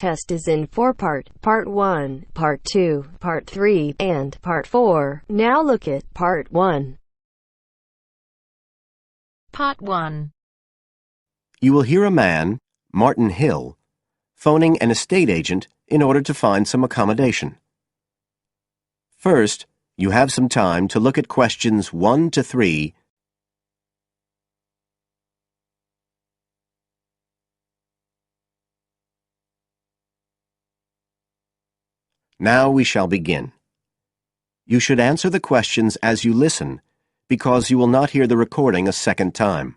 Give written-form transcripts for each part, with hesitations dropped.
Test is in 4 parts. Part 1, Part 2, Part 3, and Part 4. Now look at Part 1. Part 1. You will hear a man, Martin Hill, phoning an estate agent in order to find some accommodation. First, you have some time to look at questions 1 to 3. Now we shall begin. You should answer the questions as you listen, because you will not hear the recording a second time.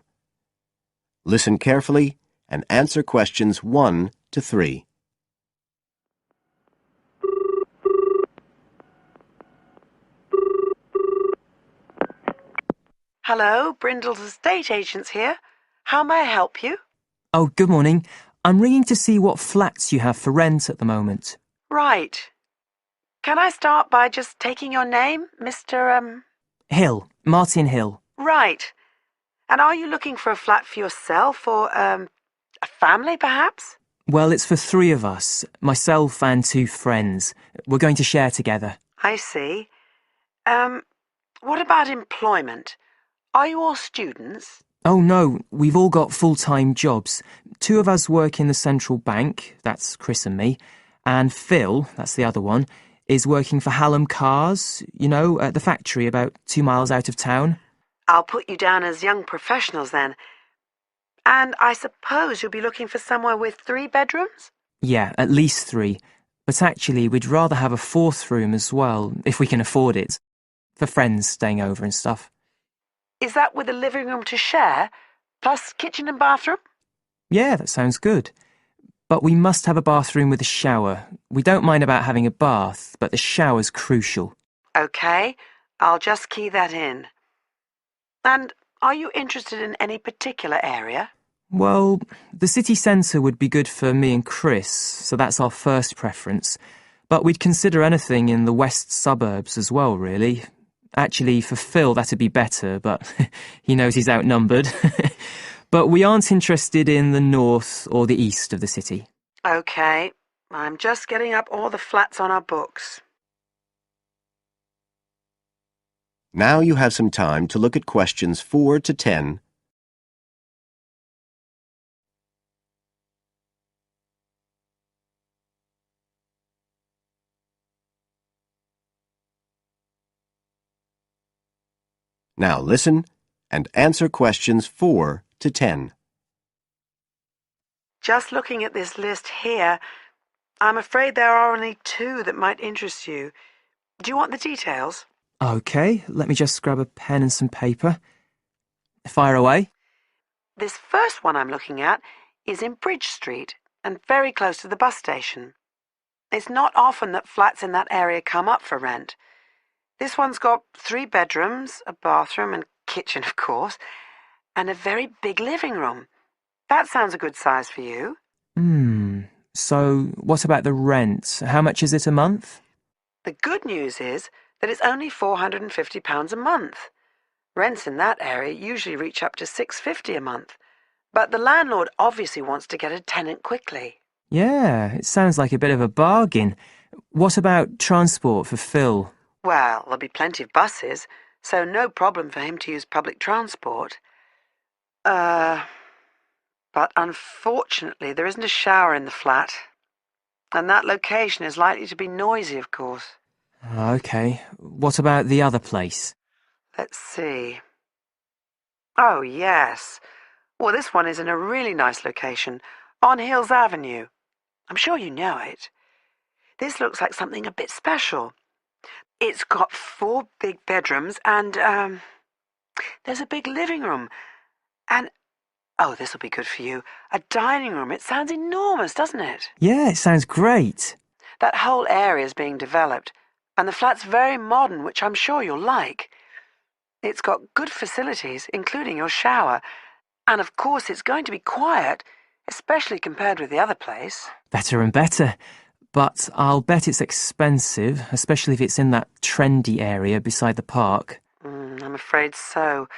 Listen carefully and answer questions 1 to 3. Hello, Brindle's estate agents here. How may I help you? Oh, good morning. I'm ringing to see what flats you have for rent at the moment. Right. Can I start by just taking your name, Mr. Hill. Martin Hill. Right. And are you looking for a flat for yourself or, a family, perhaps? Well, it's for 3 of us, myself and 2 friends. We're going to share together. I see. What about employment? Are you all students? Oh, no, we've all got full-time jobs. 2 of us work in the central bank, that's Chris and me, and Phil, that's the other one, is working for Hallam Cars, at the factory about 2 miles out of town. I'll put you down as young professionals then. And I suppose you'll be looking for somewhere with 3 bedrooms? Yeah, at least 3. But actually, we'd rather have a 4th room as well, if we can afford it, for friends staying over and stuff. Is that with a living room to share, plus kitchen and bathroom? Yeah, that sounds good. But we must have a bathroom with a shower. We don't mind about having a bath, but the shower's crucial. OK, I'll just key that in. And are you interested in any particular area? Well, the city centre would be good for me and Chris, so that's our first preference. But we'd consider anything in the west suburbs as well, really. Actually, for Phil, that'd be better, but he knows he's outnumbered. But we aren't interested in the north or the east of the city. OK, I'm just getting up all the flats on our books. Now you have some time to look at questions 4 to 10. Now listen and answer questions 4 to 10. Just looking at this list here, I'm afraid there are only 2 that might interest you. Do you want the details? OK, let me just grab a pen and some paper. Fire away. This first one I'm looking at is in Bridge Street and very close to the bus station. It's not often that flats in that area come up for rent. This one's got 3 bedrooms, a bathroom and kitchen, of course, and a very big living room. That sounds a good size for you. So what about the rent? How much is it a month? The good news is that it's only £450 a month. Rents in that area usually reach up to $650 a month. But the landlord obviously wants to get a tenant quickly. Yeah, it sounds like a bit of a bargain. What about transport for Phil? Well, there'll be plenty of buses, so no problem for him to use public transport. But unfortunately there isn't a shower in the flat. And that location is likely to be noisy, of course. OK, what about the other place? Let's see. Oh, yes. Well, this one is in a really nice location, on Hills Avenue. I'm sure you know it. This looks like something a bit special. It's got 4 big bedrooms and, there's a big living room. And, oh, this will be good for you, a dining room. It sounds enormous, doesn't it? Yeah, it sounds great. That whole area is being developed, and the flat's very modern, which I'm sure you'll like. It's got good facilities, including your shower. And of course it's going to be quiet, especially compared with the other place. Better and better. But I'll bet it's expensive, especially if it's in that trendy area beside the park. I'm afraid so.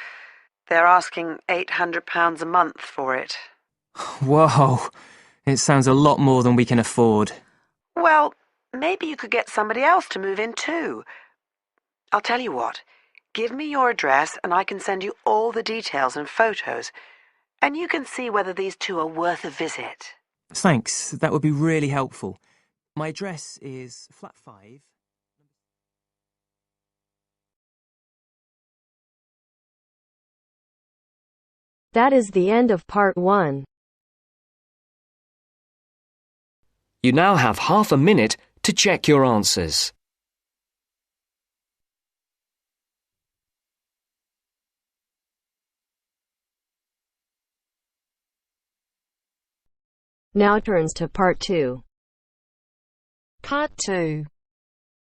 They're asking £800 a month for it. Whoa, It sounds a lot more than we can afford. Well, maybe you could get somebody else to move in too. I'll tell you what. Give me your address and I can send you all the details and photos, and you can see whether these two are worth a visit. Thanks, that would be really helpful. My address is flat 5. That is the end of part 1. You now have half a minute to check your answers. Now turns to part 2. Part 2.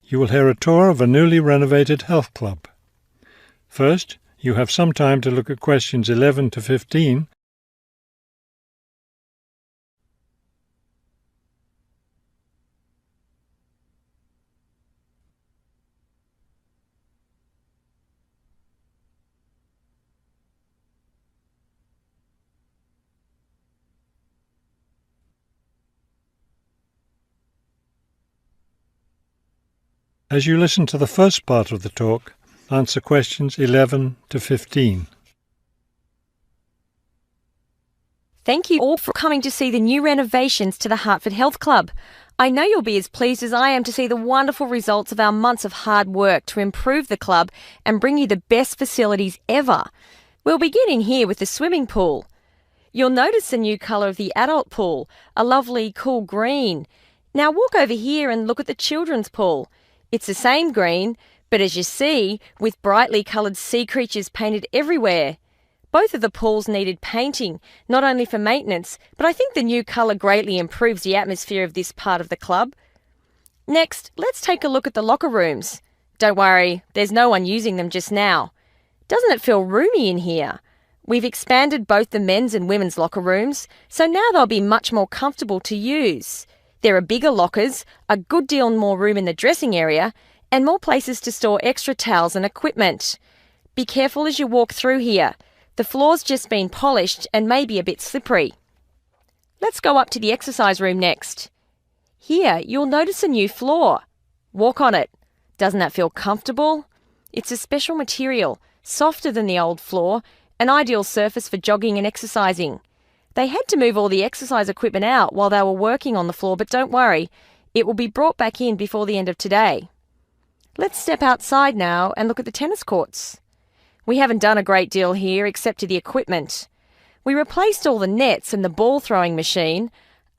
You will hear a tour of a newly renovated health club. First, you have some time to look at questions 11 to 15. As you listen to the first part of the talk, answer questions 11 to 15. Thank you all for coming to see the new renovations to the Hertford Health Club. I know you'll be as pleased as I am to see the wonderful results of our months of hard work to improve the club and bring you the best facilities ever. We'll begin in here with the swimming pool. You'll notice the new colour of the adult pool, a lovely cool green. Now walk over here and look at the children's pool. It's the same green, but as you see, with brightly coloured sea creatures painted everywhere. Both of the pools needed painting, not only for maintenance, but I think the new colour greatly improves the atmosphere of this part of the club. Next, let's take a look at the locker rooms. Don't worry, there's no one using them just now. Doesn't it feel roomy in here? We've expanded both the men's and women's locker rooms, so now they'll be much more comfortable to use. There are bigger lockers, a good deal more room in the dressing area, and more places to store extra towels and equipment. Be careful as you walk through here. The floor's just been polished and may be a bit slippery. Let's go up to the exercise room next. Here, you'll notice a new floor. Walk on it. Doesn't that feel comfortable? It's a special material, softer than the old floor, an ideal surface for jogging and exercising. They had to move all the exercise equipment out while they were working on the floor, but don't worry, it will be brought back in before the end of today. Let's step outside now and look at the tennis courts. We haven't done a great deal here except to the equipment. We replaced all the nets and the ball throwing machine.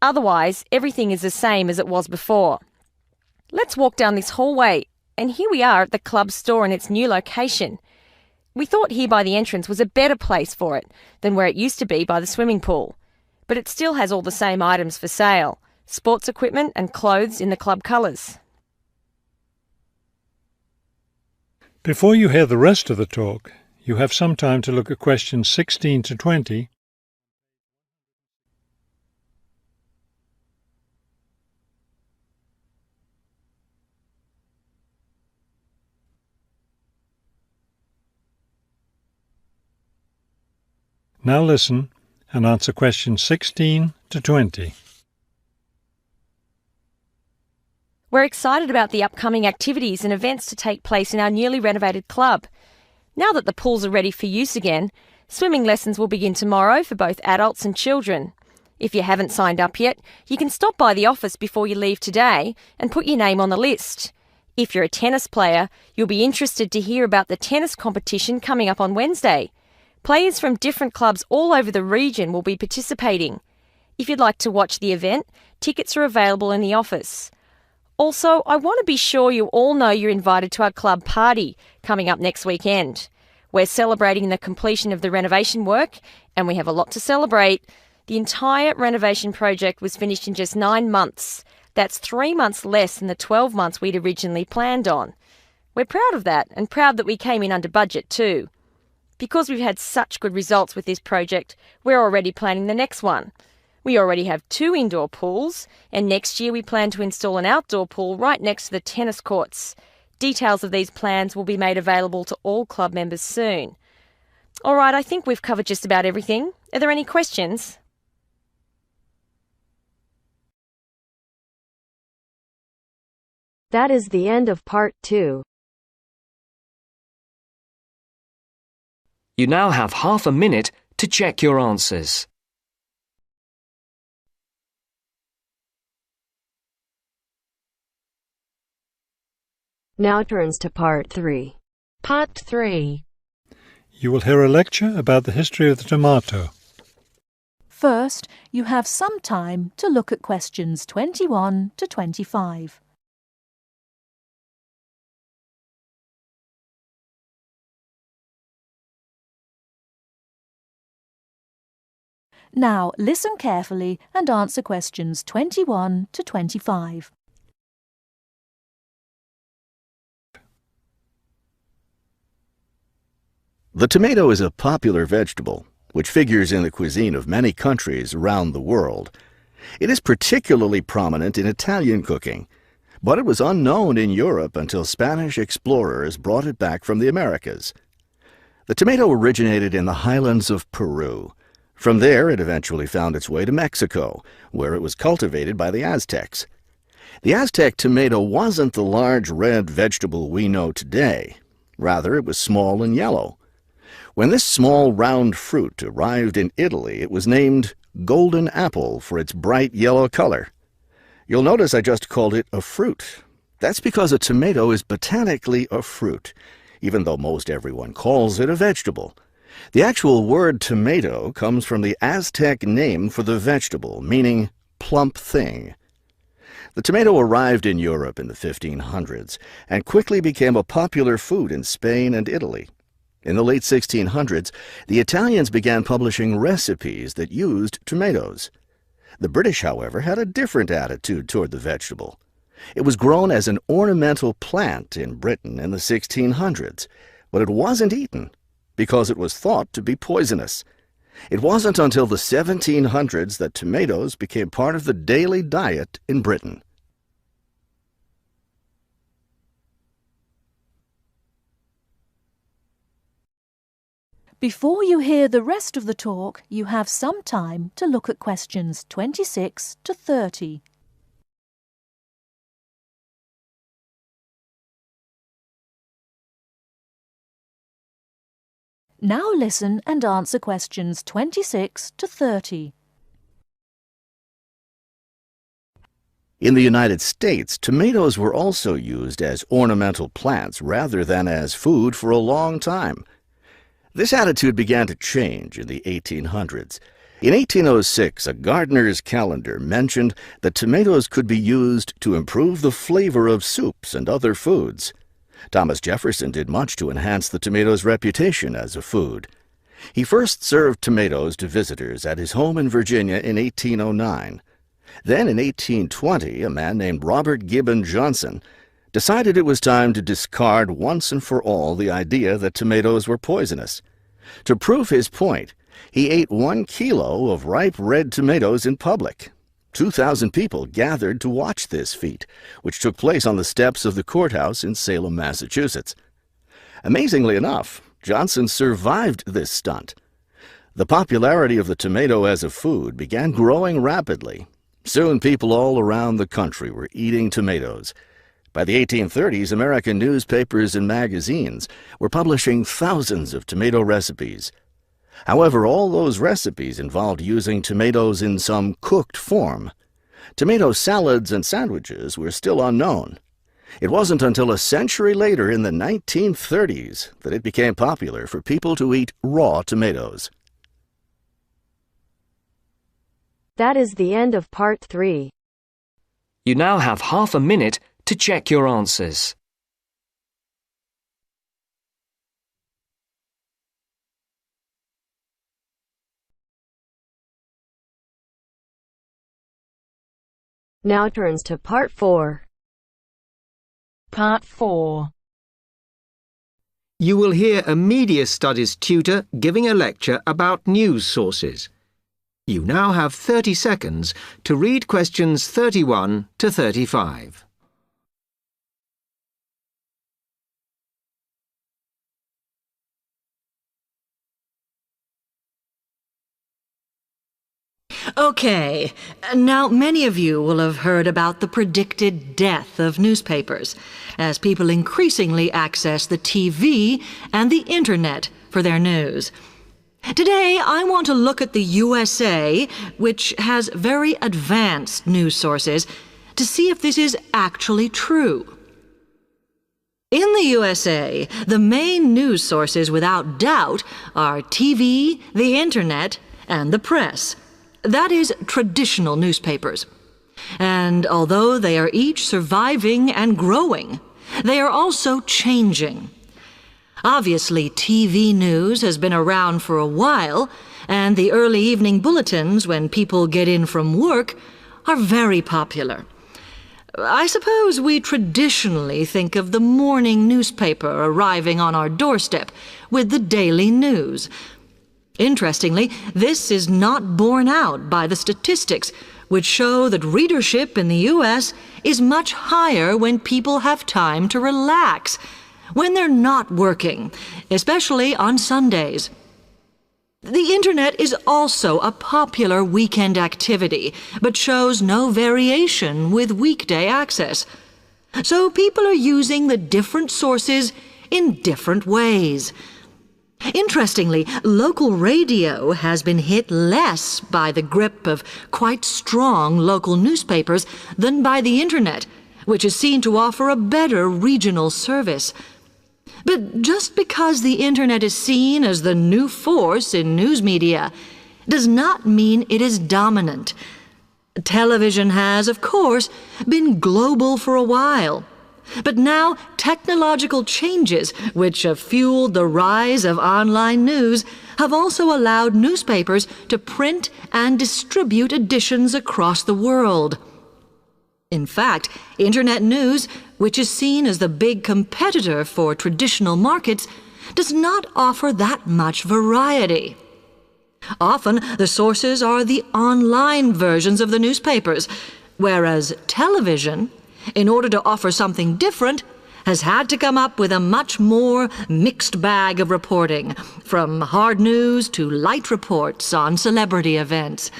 Otherwise, everything is the same as it was before. Let's walk down this hallway, and here we are at the club store in its new location. We thought here by the entrance was a better place for it than where it used to be by the swimming pool. But it still has all the same items for sale, sports equipment and clothes in the club colours. Before you hear the rest of the talk, you have some time to look at questions 16 to 20. Now listen and answer questions 16 to 20. We're excited about the upcoming activities and events to take place in our newly renovated club. Now that the pools are ready for use again, swimming lessons will begin tomorrow for both adults and children. If you haven't signed up yet, you can stop by the office before you leave today and put your name on the list. If you're a tennis player, you'll be interested to hear about the tennis competition coming up on Wednesday. Players from different clubs all over the region will be participating. If you'd like to watch the event, tickets are available in the office. Also, I want to be sure you all know you're invited to our club party coming up next weekend. We're celebrating the completion of the renovation work, and we have a lot to celebrate. The entire renovation project was finished in just 9 months. That's 3 months less than the 12 months we'd originally planned on. We're proud of that, and proud that we came in under budget too. Because we've had such good results with this project, we're already planning the next one. We already have 2 indoor pools, and next year we plan to install an outdoor pool right next to the tennis courts. Details of these plans will be made available to all club members soon. All right, I think we've covered just about everything. Are there any questions? That is the end of part 2. You now have half a minute to check your answers. Now turns to part 3. Part 3. You will hear a lecture about the history of the tomato. First, you have some time to look at questions 21 to 25. Now listen carefully and answer questions 21 to 25. The tomato is a popular vegetable, which figures in the cuisine of many countries around the world. It is particularly prominent in Italian cooking, but it was unknown in Europe until Spanish explorers brought it back from the Americas. The tomato originated in the highlands of Peru. From there, it eventually found its way to Mexico, where it was cultivated by the Aztecs. The Aztec tomato wasn't the large red vegetable we know today. Rather, it was small and yellow. When this small round fruit arrived in Italy, it was named golden apple for its bright yellow color. You'll notice I just called it a fruit. That's because a tomato is botanically a fruit, even though most everyone calls it a vegetable. The actual word tomato comes from the Aztec name for the vegetable, meaning plump thing. The tomato arrived in Europe in the 1500s and quickly became a popular food in Spain and Italy. In the late 1600s, the Italians began publishing recipes that used tomatoes. The British, however, had a different attitude toward the vegetable. It was grown as an ornamental plant in Britain in the 1600s, but it wasn't eaten because it was thought to be poisonous. It wasn't until the 1700s that tomatoes became part of the daily diet in Britain. Before you hear the rest of the talk, you have some time to look at questions 26 to 30. Now listen and answer questions 26 to 30. In the United States, tomatoes were also used as ornamental plants rather than as food for a long time. This attitude began to change in the 1800s. In 1806, a gardener's calendar mentioned that tomatoes could be used to improve the flavor of soups and other foods. Thomas Jefferson did much to enhance the tomato's reputation as a food. He first served tomatoes to visitors at his home in Virginia in 1809. Then in 1820, a man named Robert Gibbon Johnson decided it was time to discard once and for all the idea that tomatoes were poisonous. To prove his point, he ate 1 kilo of ripe red tomatoes in public. 2,000 people gathered to watch this feat, which took place on the steps of the courthouse in Salem, Massachusetts. Amazingly enough, Johnson survived this stunt. The popularity of the tomato as a food began growing rapidly. Soon people all around the country were eating tomatoes. By the 1830s, American newspapers and magazines were publishing thousands of tomato recipes. However, all those recipes involved using tomatoes in some cooked form. Tomato salads and sandwiches were still unknown. It wasn't until a century later, in the 1930s, that it became popular for people to eat raw tomatoes. That is the end of part 3. You now have half a minute to check your answers. Now turns to part 4. Part 4. You will hear a media studies tutor giving a lecture about news sources. You now have 30 seconds to read questions 31 to 35. Okay, now many of you will have heard about the predicted death of newspapers, as people increasingly access the TV and the Internet for their news. Today, I want to look at the USA, which has very advanced news sources, to see if this is actually true. In the USA, the main news sources without doubt are TV, the Internet, and the press. That is, traditional newspapers. And although they are each surviving and growing, they are also changing. Obviously, TV news has been around for a while, and the early evening bulletins when people get in from work are very popular. I suppose we traditionally think of the morning newspaper arriving on our doorstep with the daily news. Interestingly, this is not borne out by the statistics, which show that readership in the U.S. is much higher when people have time to relax, when they're not working, especially on Sundays. The Internet is also a popular weekend activity, but shows no variation with weekday access. So people are using the different sources in different ways. Interestingly, local radio has been hit less by the grip of quite strong local newspapers than by the Internet, which is seen to offer a better regional service. But just because the Internet is seen as the new force in news media does not mean it is dominant. Television has, of course, been global for a while. But now technological changes, which have fueled the rise of online news, have also allowed newspapers to print and distribute editions across the world. In fact, Internet news, which is seen as the big competitor for traditional markets, does not offer that much variety. Often, the sources are the online versions of the newspapers, whereas television, in order to offer something different, has had to come up with a much more mixed bag of reporting, from hard news to light reports on celebrity events.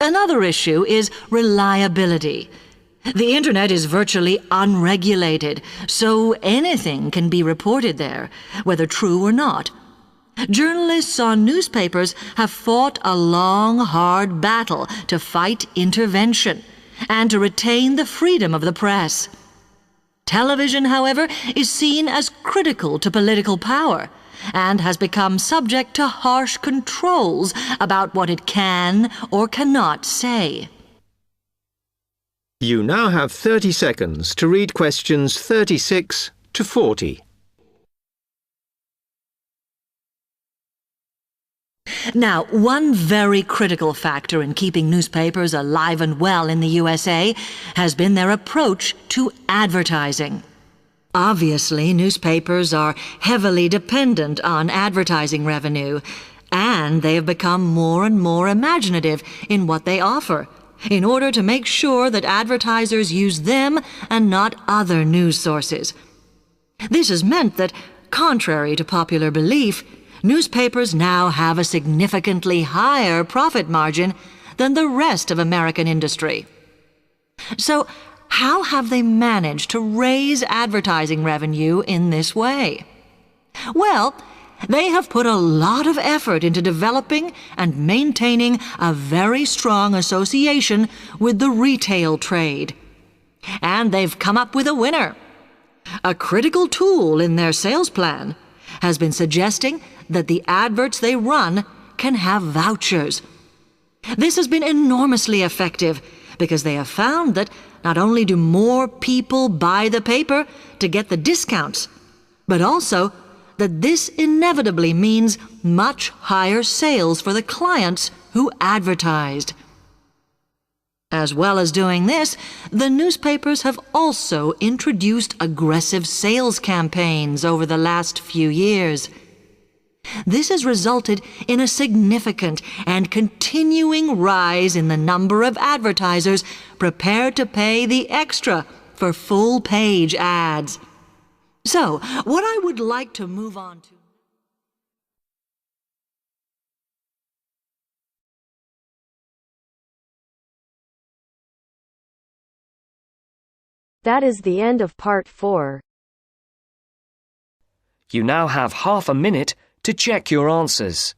Another issue is reliability. The Internet is virtually unregulated, so anything can be reported there, whether true or not. Journalists on newspapers have fought a long, hard battle to fight intervention and to retain the freedom of the press. Television, however, is seen as critical to political power and has become subject to harsh controls about what it can or cannot say. You now have 30 seconds to read questions 36 to 40. Now, one very critical factor in keeping newspapers alive and well in the USA has been their approach to advertising. Obviously, newspapers are heavily dependent on advertising revenue, and they have become more and more imaginative in what they offer, in order to make sure that advertisers use them and not other news sources. This has meant that, contrary to popular belief, newspapers now have a significantly higher profit margin than the rest of American industry. So, how have they managed to raise advertising revenue in this way? Well, they have put a lot of effort into developing and maintaining a very strong association with the retail trade. And they've come up with a winner. A critical tool in their sales plan has been suggesting that the adverts they run can have vouchers. This has been enormously effective because they have found that not only do more people buy the paper to get the discounts, but also that this inevitably means much higher sales for the clients who advertised. As well as doing this, the newspapers have also introduced aggressive sales campaigns over the last few years. This has resulted in a significant and continuing rise in the number of advertisers prepared to pay the extra for full-page ads. So, what I would like to move on to That is the end of part 4. You now have half a minute to check your answers.